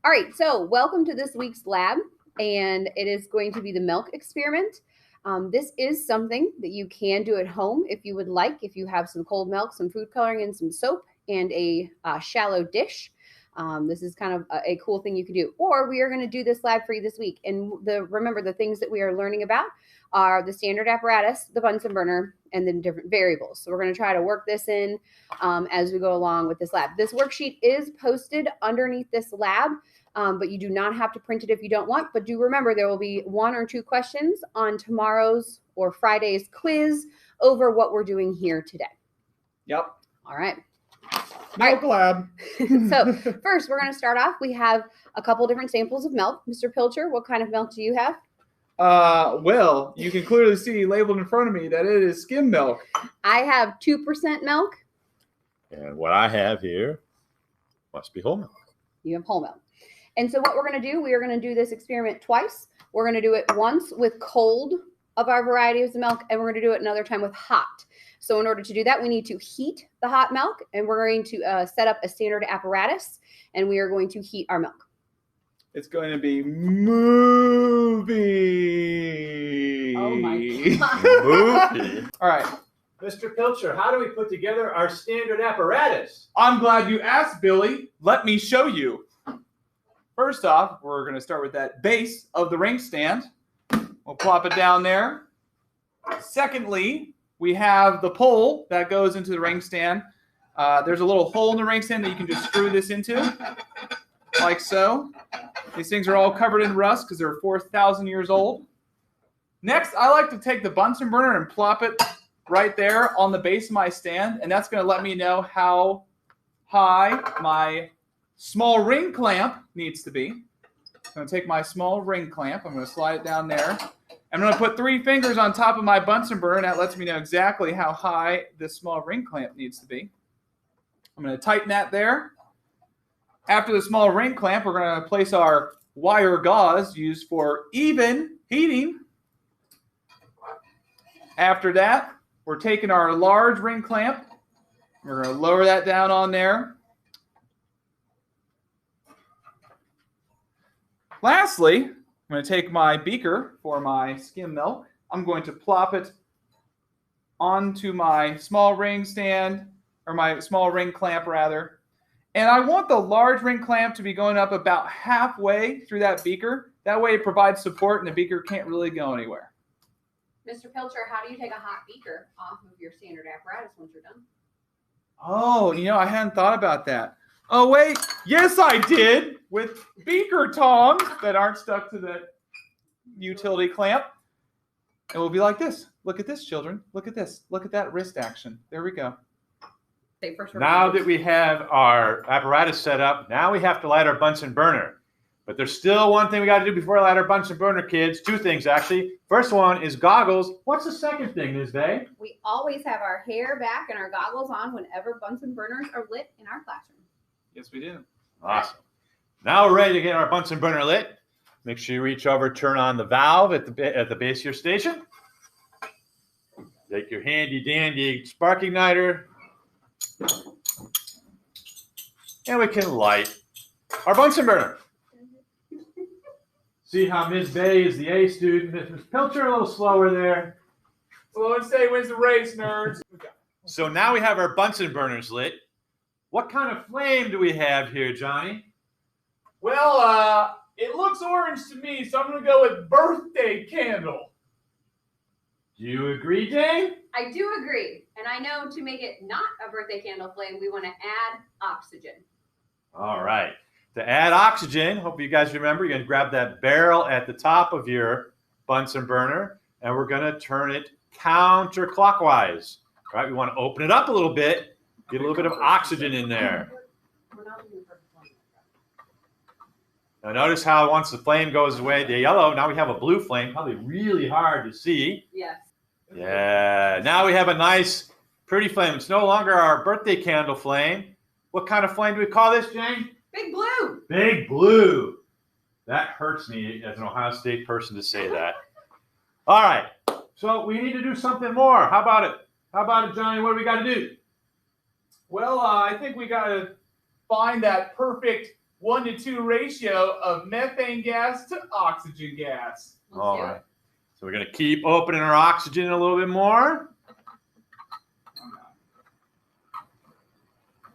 All right, so welcome to this week's lab, and it is going to be the milk experiment. This is something that you can do at home if you would like, if you have some cold milk, some food coloring, and some soap, and a shallow dish. This is kind of a cool thing you can do. Or we are going to do this lab for you this week. And remember, the things that we are learning about are the standard apparatus, the Bunsen burner, and then different variables. So we're going to try to work this in as we go along with this lab. This worksheet is posted underneath this lab, but you do not have to print it if you don't want. But do remember, there will be 1 or 2 questions on tomorrow's or Friday's quiz over what we're doing here today. Yep. All right. Milk lab. So first, we're going to start off. We have a couple different samples of milk. Mr. Pilcher, what kind of milk do you have? Well, you can clearly see labeled in front of me that it is skim milk. I have 2% milk. And what I have here must be whole milk. You have whole milk. And so what we're going to do, we are going to do this experiment twice. We're going to do it once with cold of our varieties of milk, and we're going to do it another time with hot. So in order to do that, we need to heat the hot milk, and we're going to set up a standard apparatus, and we are going to heat our milk. It's going to be movie. Oh my God. Movie. All right. Mr. Pilcher, how do we put together our standard apparatus? I'm glad you asked, Billy. Let me show you. First off, we're going to start with that base of the ring stand. We'll plop it down there. Secondly, we have the pole that goes into the ring stand. There's a little hole in the ring stand that you can just screw this into, like so. These things are all covered in rust because they're 4,000 years old. Next, I like to take the Bunsen burner and plop it right there on the base of my stand, and that's going to let me know how high my small ring clamp needs to be. I'm going to take my small ring clamp. I'm going to slide it down there. I'm going to put 3 fingers on top of my Bunsen burner, and that lets me know exactly how high this small ring clamp needs to be. I'm going to tighten that there. After the small ring clamp, we're going to place our wire gauze used for even heating. After that, we're taking our large ring clamp. We're going to lower that down on there. Lastly, I'm going to take my beaker for my skim milk. I'm going to plop it onto my small ring stand, or my small ring clamp rather. And I want the large ring clamp to be going up about halfway through that beaker. That way it provides support and the beaker can't really go anywhere. Mr. Pilcher, how do you take a hot beaker off of your standard apparatus once you're done? Oh, I hadn't thought about that. Oh, wait. Yes, I did. With beaker tongs that aren't stuck to the utility clamp. It will be like this. Look at this, children. Look at this. Look at that wrist action. There we go. Now that we have our apparatus set up, now we have to light our Bunsen burner. But there's still one thing we got to do before we light our Bunsen burner, kids. 2 things, actually. First one is goggles. What's the second thing, Ms. Day? We always have our hair back and our goggles on whenever Bunsen burners are lit in our classroom. Yes, we do. Awesome. Now we're ready to get our Bunsen burner lit. Make sure you reach over, turn on the valve at the base of your station. Take your handy dandy spark igniter. And we can light our Bunsen burner. See how Ms. Bay is the A student. Ms. Pilcher a little slower there. Slow and steady wins the race, nerds. So now we have our Bunsen burners lit. What kind of flame do we have here, Johnny? Well, it looks orange to me, so I'm going to go with birthday candle. Do you agree, Jane? I do agree. And I know to make it not a birthday candle flame, we want to add oxygen. All right. To add oxygen, hope you guys remember, you're going to grab that barrel at the top of your Bunsen burner, and we're going to turn it counterclockwise. All right, we want to open it up a little bit, get a little bit of oxygen in there. Now notice how once the flame goes away, the yellow, now we have a blue flame, probably really hard to see. Yes. Yeah, now we have a nice, pretty flame. It's no longer our birthday candle flame. What kind of flame do we call this, Jane? Big blue. Big blue. That hurts me as an Ohio State person to say that. All right, so we need to do something more. How about it? How about it, Johnny? What do we got to do? Well, I think we got to find that perfect 1-to-2 ratio of methane gas to oxygen gas. All right. So we're going to keep opening our oxygen a little bit more.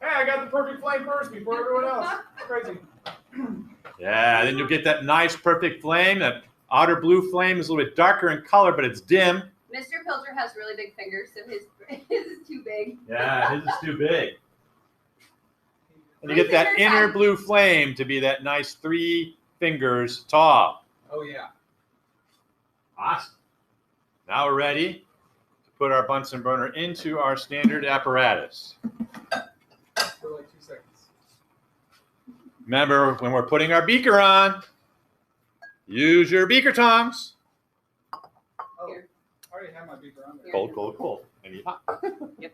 Hey, I got the perfect flame first before everyone else. Crazy. Yeah, then you'll get that nice perfect flame. That outer blue flame is a little bit darker in color, but it's dim. Mr. Pilcher has really big fingers, so his is too big. Yeah, his is too big. And you get that inner blue flame to be that nice 3 fingers tall. Oh, yeah. Awesome. Now we're ready to put our Bunsen burner into our standard apparatus. For like 2 seconds. Remember, when we're putting our beaker on, use your beaker tongs. Oh, I already have my beaker on there. Cold, cold, cold. I need hot. Yep.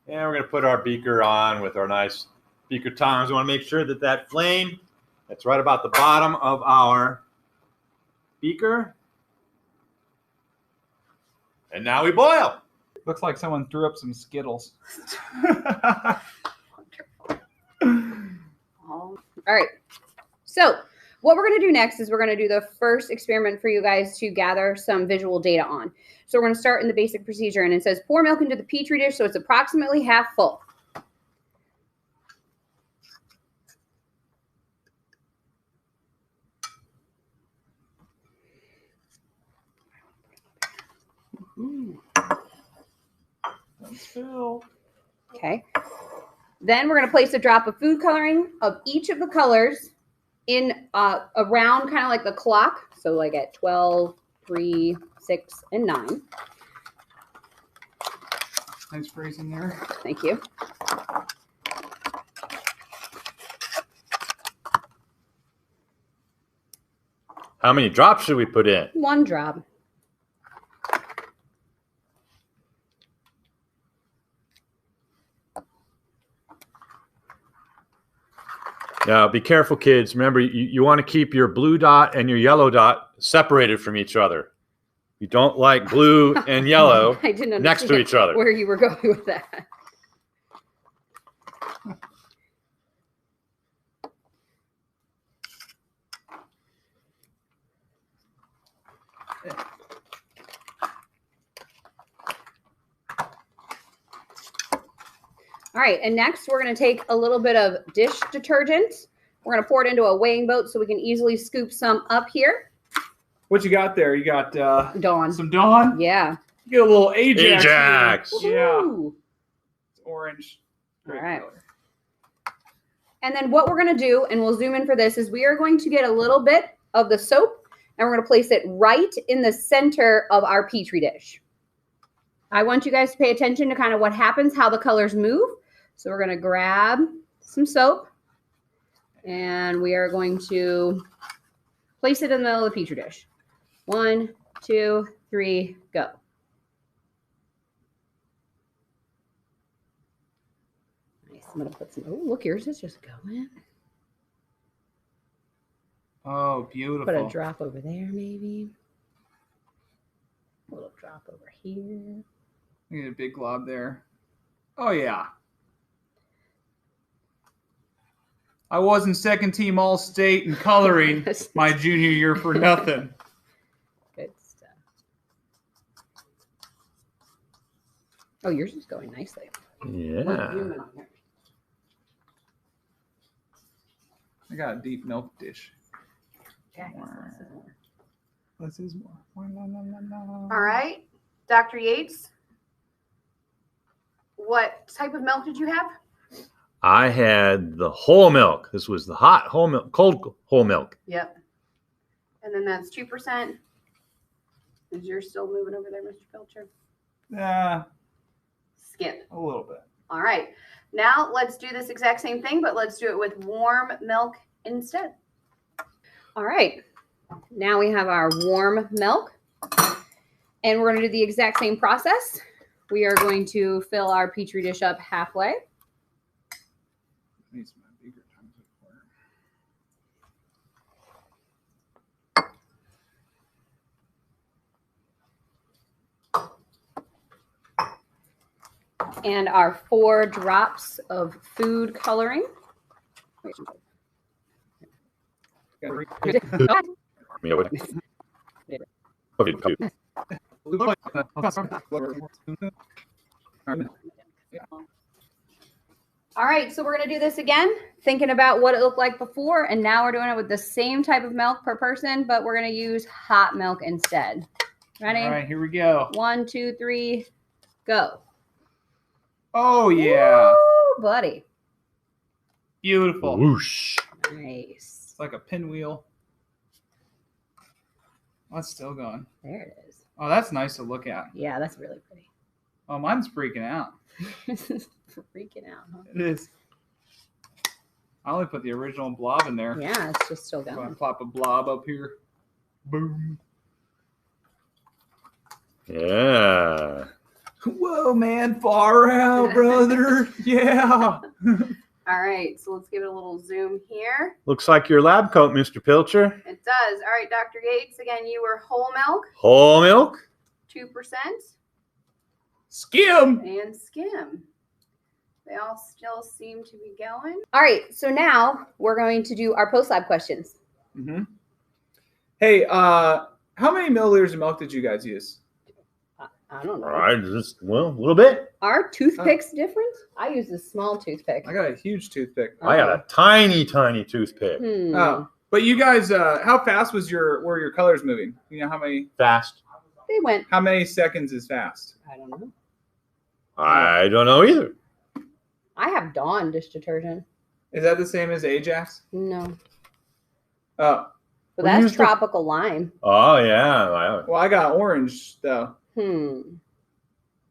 And we're going to put our beaker on with our nice beaker tongs. We want to make sure that that flame that's right about the bottom of our beaker. And now we boil. Looks like someone threw up some Skittles. All right. So what we're going to do next is we're going to do the first experiment for you guys to gather some visual data on. So we're going to start in the basic procedure, and it says pour milk into the Petri dish so it's approximately half full. Okay. Then we're going to place a drop of food coloring of each of the colors in around kind of like the clock. So like at 12, 3, 6, and 9. Nice phrasing there. Thank you. How many drops should we put in? 1 drop. Now, be careful, kids. Remember, you want to keep your blue dot and your yellow dot separated from each other. You don't like blue and yellow I didn't next to each other. where you were going with that. All right, and next we're going to take a little bit of dish detergent. We're going to pour it into a weighing boat so we can easily scoop some up here. What you got there? You got Dawn. some Dawn? Yeah. You get a little Ajax. Ajax. Yeah. Woo-hoo. It's orange. Great All right. color. And then what we're going to do, and we'll zoom in for this, is we are going to get a little bit of the soap, and we're going to place it right in the center of our Petri dish. I want you guys to pay attention to kind of what happens, how the colors move. So we're going to grab some soap, and we are going to place it in the middle of the Petri dish. 1, 2, 3, go. Nice. I'm going to put some, oh, look, yours is just going. Oh, beautiful. Put a drop over there, maybe. A little drop over here. You get a big glob there. Oh, yeah. I wasn't second team All-State in coloring my junior year for nothing. Good stuff. Oh, yours is going nicely. Yeah. I got a deep milk dish. Okay, so this is more. This is more. All right, Dr. Yates, what type of milk did you have? I had the whole milk. This was the hot whole milk, cold whole milk. Yep. And then that's 2%. Is yours still moving over there, Mr. Pilcher? Yeah, Skip. a little bit. All right. Now let's do this exact same thing, but let's do it with warm milk instead. All right. Now we have our warm milk, and we're going to do the exact same process. We are going to fill our Petri dish up halfway. Needs my bigger tongue to And our 4 drops of food coloring. All right, so we're going to do this again, thinking about what it looked like before, and now we're doing it with the same type of milk per person, but we're going to use hot milk instead. Ready? All right, here we go. 1, 2, 3, go. Oh, yeah. Woo, buddy. Beautiful. Whoosh. Nice. It's like a pinwheel. Oh, it's still going. There it is. Oh, that's nice to look at. Yeah, that's really pretty. Oh, mine's freaking out. Freaking out, huh? It is. I only put the original blob in there. Yeah, it's just still So I going. plop a blob up here. Boom. Yeah. Whoa, man. Far out, brother. Yeah. All right, so let's give it a little zoom here. Looks like your lab coat, Mr. Pilcher. It does. All right, Dr. Yates, again, you were whole milk, Whole milk. 2%, Skim. and skim. They all still seem to be going. All right, so now we're going to do our post-lab questions. Mm-hmm. Hey, how many milliliters of milk did you guys use? I don't know. All right, just a little bit. Are toothpicks different? I use a small toothpick. I got a huge toothpick. I got a tiny toothpick. Oh, but you guys, how fast were your colors moving? You know Fast. They went, how many seconds is fast? I don't know. I don't know either. I have Dawn dish detergent. Is that the same as Ajax? No. Oh, But We that's used to- tropical lime. Oh yeah. well, I got orange though.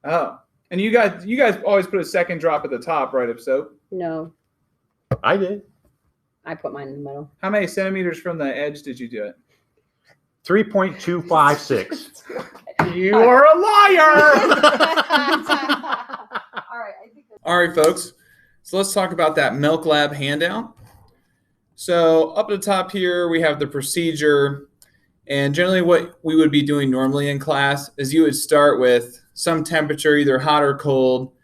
Oh, and you guys always put a second drop at the top, right, of soap? No, I did. I put mine in the middle. How many centimeters from the edge did you do it? 3.256. You are a liar. All right, I think that's All right, folks. So let's talk about that Milk Lab handout. So up at the top here, we have the procedure. And generally what we would be doing normally in class is you would start with some temperature, either hot or cold,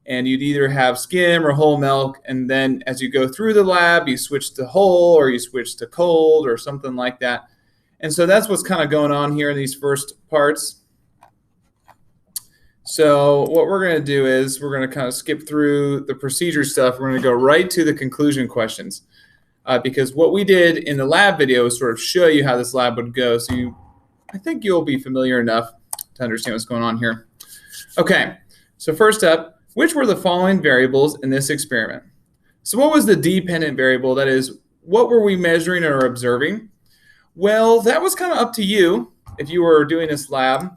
and you'd either have skim or whole milk. And then as you go through the lab, you switch to whole or you switch to cold or something like that. And so that's what's kind of going on here in these first parts. So what we're going to do is we're going to kind of skip through the procedure stuff. We're going to go right to the conclusion questions because what we did in the lab video is sort of show you how this lab would go. So I think you'll be familiar enough to understand what's going on here. Okay, so first up, which were the following variables in this experiment? So what was the dependent variable? That is, what were we measuring or observing? Well, that was kind of up to you if you were doing this lab.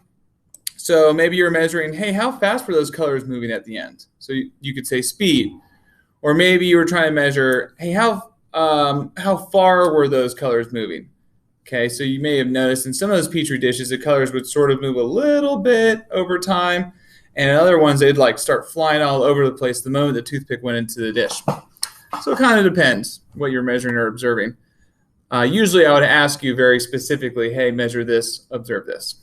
So maybe you're measuring, hey, how fast were those colors moving at the end? So you could say speed. Or maybe you were trying to measure, hey, how far were those colors moving? Okay, so you may have noticed in some of those Petri dishes, the colors would sort of move a little bit over time. And in other ones, they'd like start flying all over the place the moment the toothpick went into the dish. So it kind of depends what you're measuring or observing. Usually I would ask you very specifically, hey, measure this, observe this.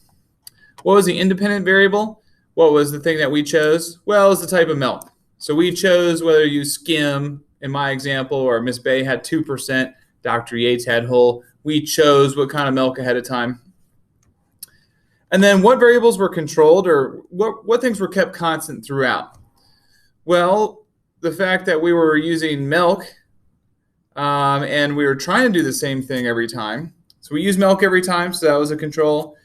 What was the independent variable? What was the thing that we chose? Well, it was the type of milk. So we chose whether you skim, in my example, or Miss Bay had 2%, Dr. Yates had whole. We chose what kind of milk ahead of time. And then what variables were controlled or what things were kept constant throughout? Well, the fact that we were using milk and we were trying to do the same thing every time. So we used milk every time, so that was a control.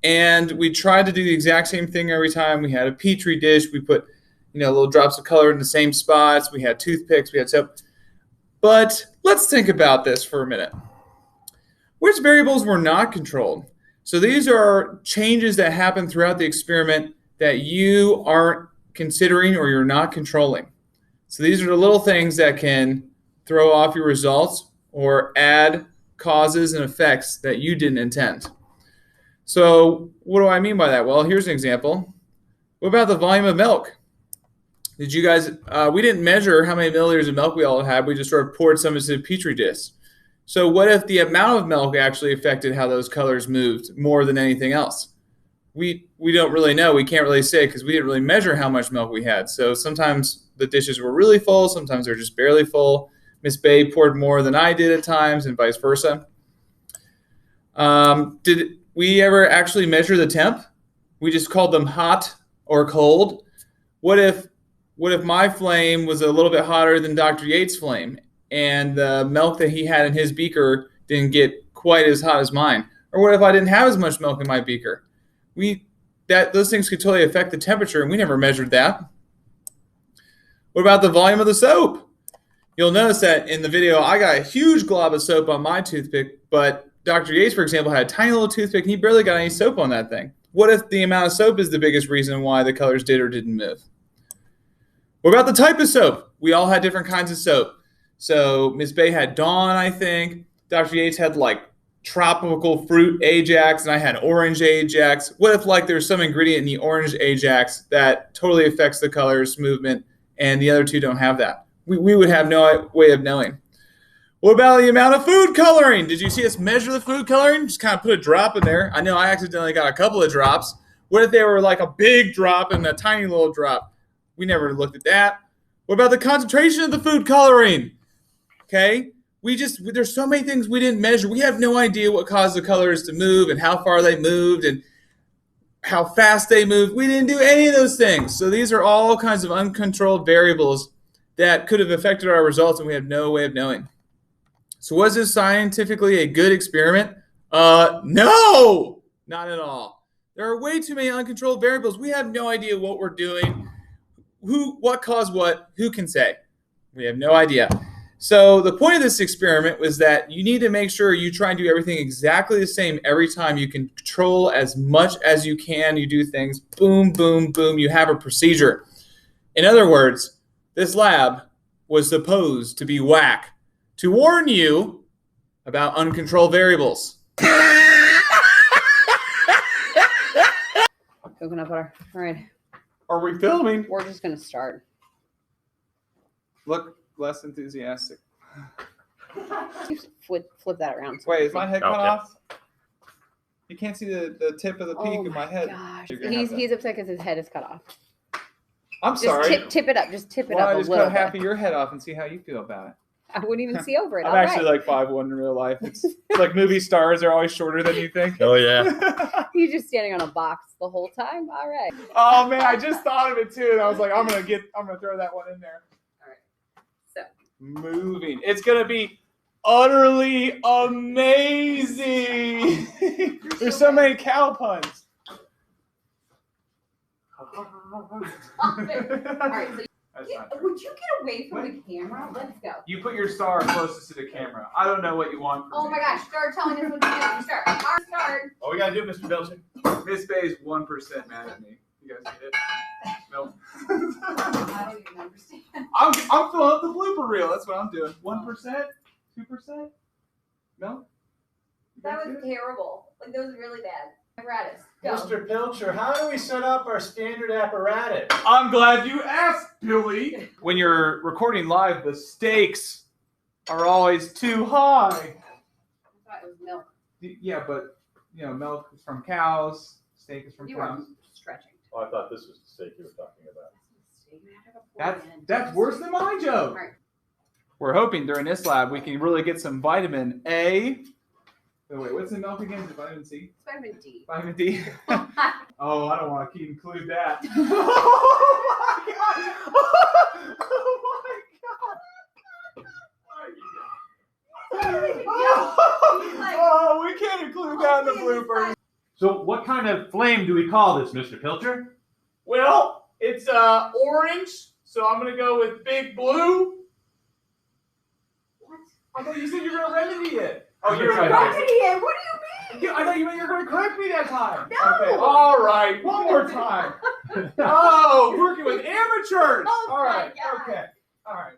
And we tried to do the exact same thing every time. We had a Petri dish. We put, little drops of color in the same spots. We had toothpicks. We had soap. But let's think about this for a minute. Which variables were not controlled? So these are changes that happen throughout the experiment that you aren't considering or you're not controlling. So these are the little things that can throw off your results or add causes and effects that you didn't intend. So what do I mean by that? Well, here's an example. What about the volume of milk? Did you guys, we didn't measure how many milliliters of milk we all had. We just sort of poured some into the Petri dish. So what if the amount of milk actually affected how those colors moved more than anything else? We don't really know. We can't really say because we didn't really measure how much milk we had. So sometimes the dishes were really full. Sometimes they're just barely full. Miss Bay poured more than I did at times, and vice versa. Did we ever actually measure the temp? We just called them hot or cold. What if my flame was a little bit hotter than Dr. Yates' flame, and the milk that he had in his beaker didn't get quite as hot as mine? Or what if I didn't have as much milk in my beaker? Those things could totally affect the temperature, and we never measured that. What about the volume of the soap? You'll notice that in the video, I got a huge glob of soap on my toothpick, but Dr. Yates, for example, had a tiny little toothpick, and he barely got any soap on that thing. What if the amount of soap is the biggest reason why the colors did or didn't move? What about the type of soap? We all had different kinds of soap. So Ms. Bay had Dawn, I think. Dr. Yates had like tropical fruit Ajax, and I had orange Ajax. What if like there's some ingredient in the orange Ajax that totally affects the colors movement, and the other two don't have that? We would have no way of knowing. What about the amount of food coloring? Did you see us measure the food coloring? Just kind of put a drop in there. I know I accidentally got a couple of drops. What if they were like a big drop and a tiny little drop? We never looked at that. What about the concentration of the food coloring? Okay, there's so many things we didn't measure. We have no idea what caused the colors to move and how far they moved and how fast they moved. We didn't do any of those things. So these are all kinds of uncontrolled variables that could have affected our results, and we have no way of knowing. So was this scientifically a good experiment? No, not at all. There are way too many uncontrolled variables. We have no idea what we're doing, what caused what, who can say? We have no idea. So the point of this experiment was that you need to make sure you try and do everything exactly the same every time. You can control as much as you can. You do things, boom, boom, boom. You have a procedure. In other words, this lab was supposed to be whack, to warn you about uncontrolled variables. Coconut butter. All right. Are we filming? We're just going to start. Look less enthusiastic. Flip that around. Wait, is my head cut Okay. off? You can't see the tip of the peak of my head. Gosh. You're gonna have He's upset because his head is cut off. I'm Just sorry. tip it up. Just tip it Why up don't I a just little cut half bit. of your head off and see how you feel about it? I wouldn't even see over it. I'm All actually right. like 5'1" in real life. It's like movie stars are always shorter than you think. Oh, yeah. He's just standing on a box the whole time. All right. Oh man, I just thought of it too, and I was like, I'm gonna throw that one in there. All right. So Moving. It's gonna be utterly amazing. There's so many cow puns. All right. So That's not true. would you get away from the camera? Let's go. You put your star closest to the camera. I don't know what you want. From Oh me. my gosh! Start telling us what to do. Start. Start. What we got to do, Mr. Belcher? Miss Bay's 1% mad at me. You guys get it? No. I don't even understand. I'm filling up the blooper reel. That's what I'm doing. 1%? 2%? No? You That guys was get it? terrible. Like that was really bad. Apparatus. Go. Mr. Pilcher, how do we set up our standard apparatus? I'm glad you asked, Billy. When you're recording live, the stakes are always too high. I thought it was milk. Yeah, but milk is from cows. Steak is from You were cows. stretching. Oh, I thought this was the steak you were talking about. That's worse than my joke. All right. We're hoping during this lab we can really get some vitamin A. Oh, wait, what's in milk again? Is it vitamin C? It's vitamin D. Vitamin D? Oh, I don't want to include that. Oh my god! Oh my god! Oh, we can't include that in the bloopers. So what kind of flame do we call this, Mr. Pilcher? Well, it's orange, so I'm gonna go with big blue. What? I thought you said you were gonna remedy it. Oh, you're right. Remedy it. What do you mean? I thought you meant you were going to correct me that time. No. Okay. All right. One more time. Oh, working with amateurs. Oh, All right. my God. Okay. All right.